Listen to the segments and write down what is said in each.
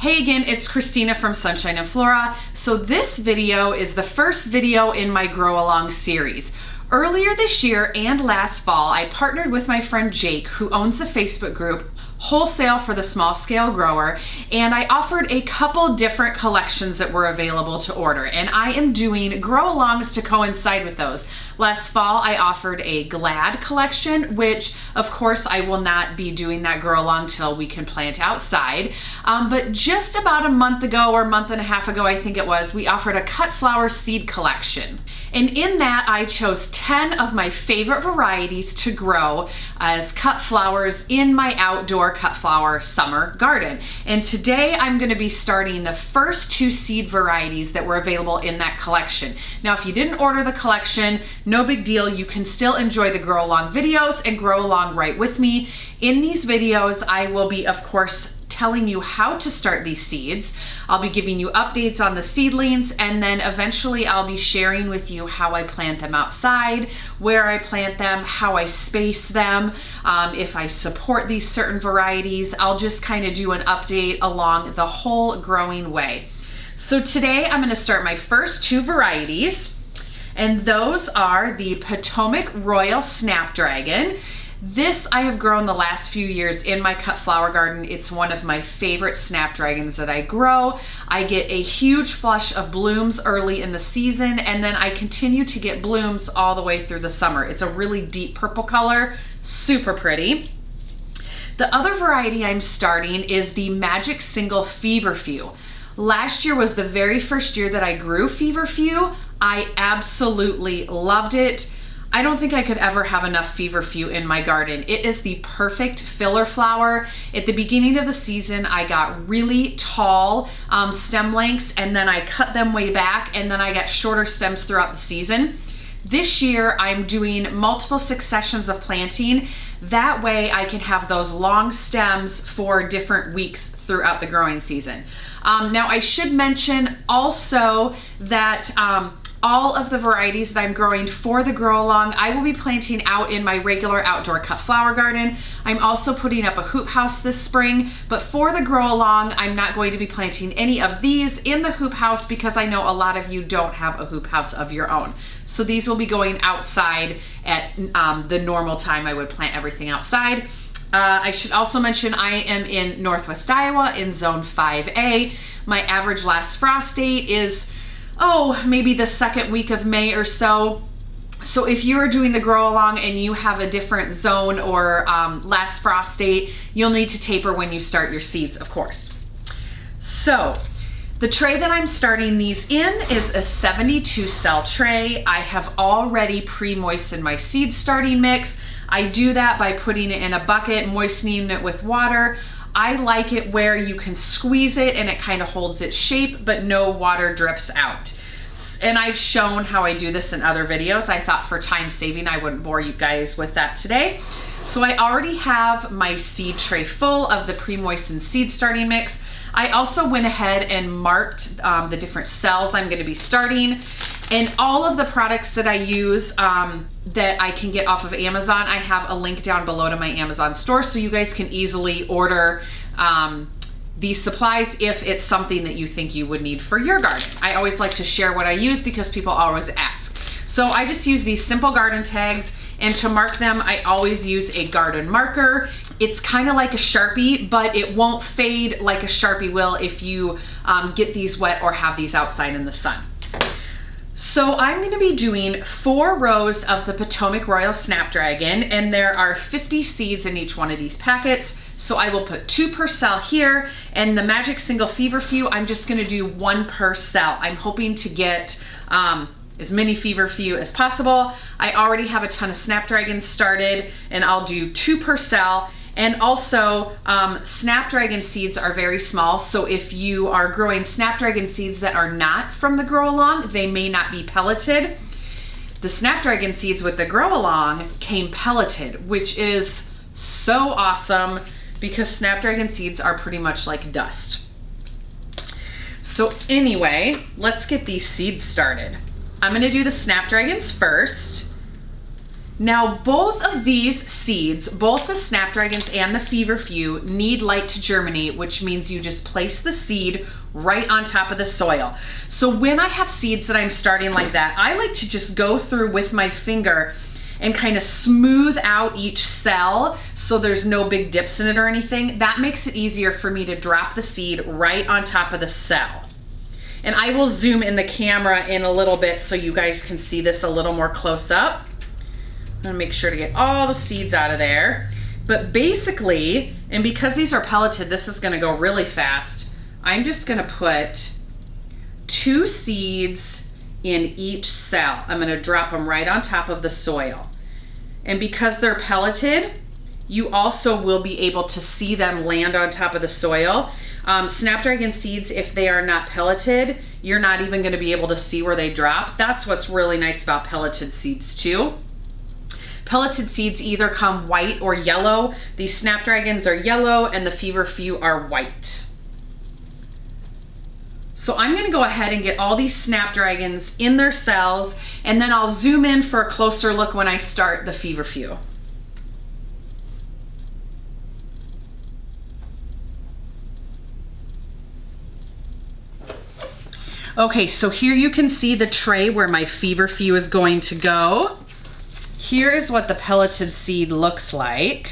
Hey again, it's Christina from Sunshine and Flora. So this video is the first video in my Grow Along series. Earlier this year and last fall, I partnered with my friend Jake, who owns the Facebook group Wholesale for the Small Scale Grower, and I offered a couple different collections that were available to order, and I am doing Grow Alongs to coincide with those. Last fall I offered a Glad collection, which of course I will not be doing that Grow Along till we can plant outside, but just about a month ago or a month and a half ago I think it was, we offered a cut flower seed collection. And in that I chose 10 of my favorite varieties to grow as cut flowers in my outdoor cut flower summer garden. And today I'm going to be starting the first 2 seed varieties that were available in that collection. Now if you didn't order the collection, no big deal, you can still enjoy the Grow Along videos and grow along right with me. In these videos I will be of course telling you how to start these seeds. I'll be giving you updates on the seedlings, and then eventually I'll be sharing with you how I plant them outside, where I plant them, how I space them, if I support these certain varieties. I'll just kind of do an update along the whole growing way. So today I'm going to start my first 2 varieties, and those are the Potomac Royal Snapdragon. This I have grown the last few years in my cut flower garden. It's one of my favorite snapdragons that I grow. I get a huge flush of blooms early in the season, and then I continue to get blooms all the way through the summer. It's a really deep purple color, super pretty. The other variety I'm starting is the Magic Single Feverfew. Last year was the very first year that I grew Feverfew. I absolutely loved it. I don't think I could ever have enough Feverfew in my garden. It is the perfect filler flower. At the beginning of the season, I got really tall stem lengths, and then I cut them way back, and then I got shorter stems throughout the season. This year, I'm doing multiple successions of planting. That way I can have those long stems for different weeks throughout the growing season. Now I should mention also that all of the varieties that I'm growing for the Grow Along, I will be planting out in my regular outdoor cut flower garden. I'm also putting up a hoop house this spring, but for the Grow Along, I'm not going to be planting any of these in the hoop house because I know a lot of you don't have a hoop house of your own. So these will be going outside at the normal time I would plant everything outside. I should also mention I am in Northwest Iowa in Zone 5A. My average last frost date is maybe the second week of May or so. So if you're doing the Grow Along and you have a different zone or last frost date, you'll need to taper when you start your seeds, of course. So the tray that I'm starting these in is a 72 cell tray. I have already pre-moistened my seed starting mix. I do that by putting it in a bucket, moistening it with water. I like it where you can squeeze it and it kind of holds its shape, but no water drips out. And I've shown how I do this in other videos. I thought for time saving, I wouldn't bore you guys with that today. So I already have my seed tray full of the pre-moistened seed starting mix. I also went ahead and marked the different cells I'm going to be starting, and all of the products that I use that I can get off of Amazon, I have a link down below to my Amazon store so you guys can easily order these supplies if it's something that you think you would need for your garden. I always like to share what I use because people always ask. So I just use these simple garden tags, and to mark them I always use a garden marker. It's kind of like a Sharpie, but it won't fade like a Sharpie will if you get these wet or have these outside in the sun. So I'm going to be doing 4 rows of the Potomac Royal Snapdragon, and there are 50 seeds in each one of these packets. So I will put 2 per cell here, and the Magic Single Feverfew, I'm just going to do 1 per cell. I'm hoping to get as many Feverfew as possible. I already have a ton of Snapdragons started, and I'll do 2 per cell. And also, Snapdragon seeds are very small, so if you are growing Snapdragon seeds that are not from the Grow Along, they may not be pelleted. The Snapdragon seeds with the Grow Along came pelleted, which is so awesome because Snapdragon seeds are pretty much like dust. So anyway, let's get these seeds started. I'm gonna do the Snapdragons first. Now, both of these seeds, both the Snapdragons and the Feverfew, need light to germinate, which means you just place the seed right on top of the soil. So when I have seeds that I'm starting like that, I like to just go through with my finger and kind of smooth out each cell so there's no big dips in it or anything. That makes it easier for me to drop the seed right on top of the cell. And I will zoom in the camera in a little bit so you guys can see this a little more close up. I'm gonna make sure to get all the seeds out of there. But basically, and because these are pelleted, this is gonna go really fast. I'm just gonna put 2 seeds in each cell. I'm gonna drop them right on top of the soil. And because they're pelleted, you also will be able to see them land on top of the soil. Snapdragon seeds, if they are not pelleted, you're not even gonna be able to see where they drop. That's what's really nice about pelleted seeds too. Pelleted seeds either come white or yellow. These Snapdragons are yellow and the Feverfew are white. So I'm gonna go ahead and get all these Snapdragons in their cells, and then I'll zoom in for a closer look when I start the Feverfew. Okay, so here you can see the tray where my Feverfew is going to go. Here is what the pelleted seed looks like.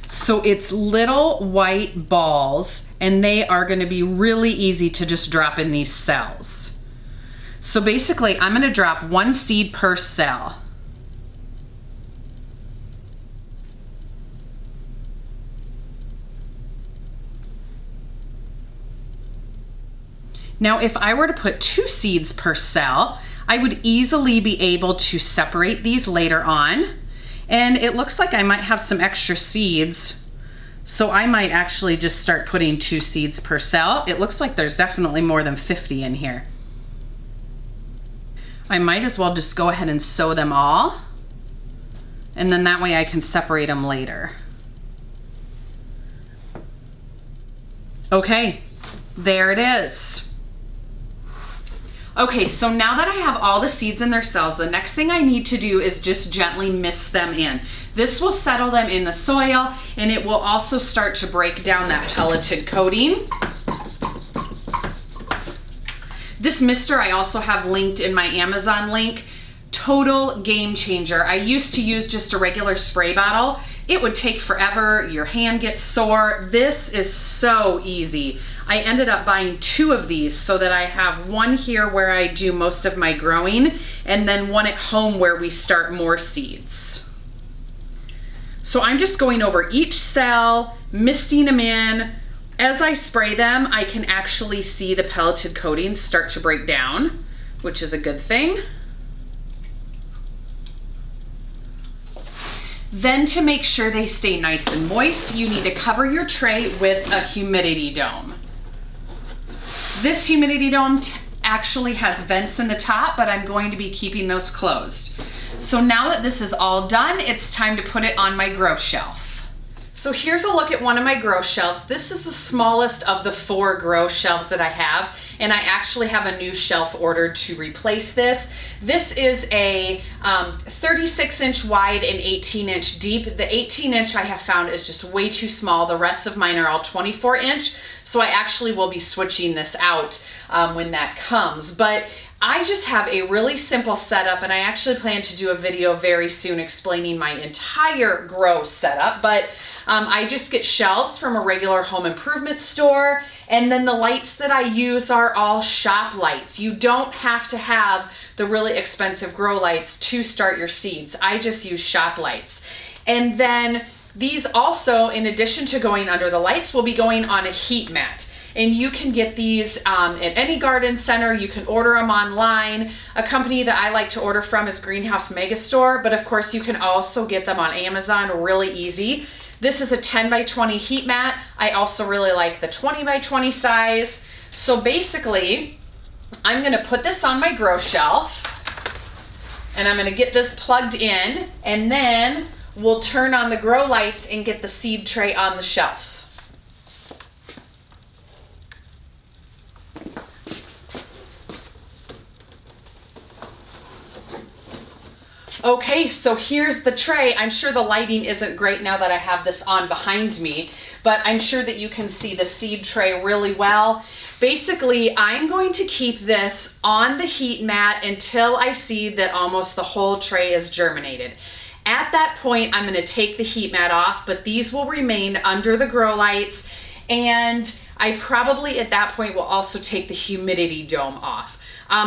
So it's little white balls, and they are gonna be really easy to just drop in these cells. So basically, I'm gonna drop 1 seed per cell. Now, if I were to put 2 seeds per cell, I would easily be able to separate these later on. And it looks like I might have some extra seeds, so I might actually just start putting 2 seeds per cell. It looks like there's definitely more than 50 in here. I might as well just go ahead and sow them all, and then that way I can separate them later. Okay, there it is. Okay, so now that I have all the seeds in their cells, the next thing I need to do is just gently mist them in. This will settle them in the soil, and it will also start to break down that pelleted coating. This mister I also have linked in my Amazon link. Total game changer. I used to use just a regular spray bottle. It would take forever, your hand gets sore. This is so easy. I ended up buying 2 of these so that I have one here where I do most of my growing, and then one at home where we start more seeds. So I'm just going over each cell, misting them in. As I spray them, I can actually see the pelleted coatings start to break down, which is a good thing. Then to make sure they stay nice and moist, you need to cover your tray with a humidity dome. This humidity dome actually has vents in the top, but I'm going to be keeping those closed. So now that this is all done, it's time to put it on my grow shelf. So here's a look at one of my grow shelves. This is the smallest of the 4 grow shelves that I have, and I actually have a new shelf ordered to replace this. This is a 36-inch wide and 18-inch deep. The 18-inch I have found is just way too small. The rest of mine are all 24-inch, so I actually will be switching this out when that comes. But I just have a really simple setup, and I actually plan to do a video very soon explaining my entire grow setup, but I just get shelves from a regular home improvement store, and then the lights that I use are all shop lights. You don't have to have the really expensive grow lights to start your seeds. I just use shop lights. And then these also, in addition to going under the lights, will be going on a heat mat. And you can get these at any garden center. You can order them online. A company that I like to order from is Greenhouse Megastore, but of course you can also get them on Amazon really easy. This is a 10 by 20 heat mat. I also really like the 20 by 20 size. So basically, I'm gonna put this on my grow shelf, and I'm gonna get this plugged in, and then we'll turn on the grow lights and get the seed tray on the shelf. Okay, so here's the tray. I'm sure the lighting isn't great now that I have this on behind me, but I'm sure that you can see the seed tray really well. Basically, I'm going to keep this on the heat mat until I see that almost the whole tray is germinated. At that point, I'm going to take the heat mat off, but these will remain under the grow lights, and I probably at that point will also take the humidity dome off.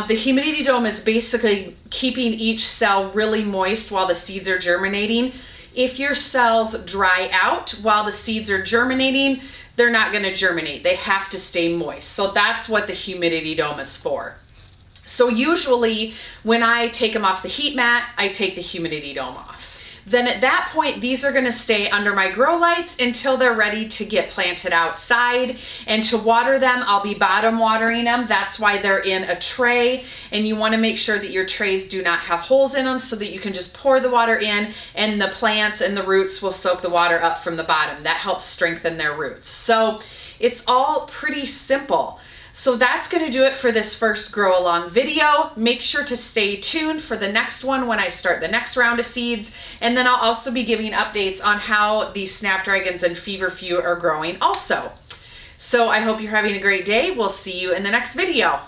The humidity dome is basically keeping each cell really moist while the seeds are germinating. If your cells dry out while the seeds are germinating, they're not going to germinate. They have to stay moist. So that's what the humidity dome is for. So usually when I take them off the heat mat, I take the humidity dome off. Then at that point, these are gonna stay under my grow lights until they're ready to get planted outside. And to water them, I'll be bottom watering them. That's why they're in a tray. And you wanna make sure that your trays do not have holes in them so that you can just pour the water in and the plants and the roots will soak the water up from the bottom. That helps strengthen their roots. So it's all pretty simple. So that's going to do it for this first grow along video. Make sure to stay tuned for the next one when I start the next round of seeds. And then I'll also be giving updates on how the Snapdragons and Feverfew are growing also. So I hope you're having a great day. We'll see you in the next video.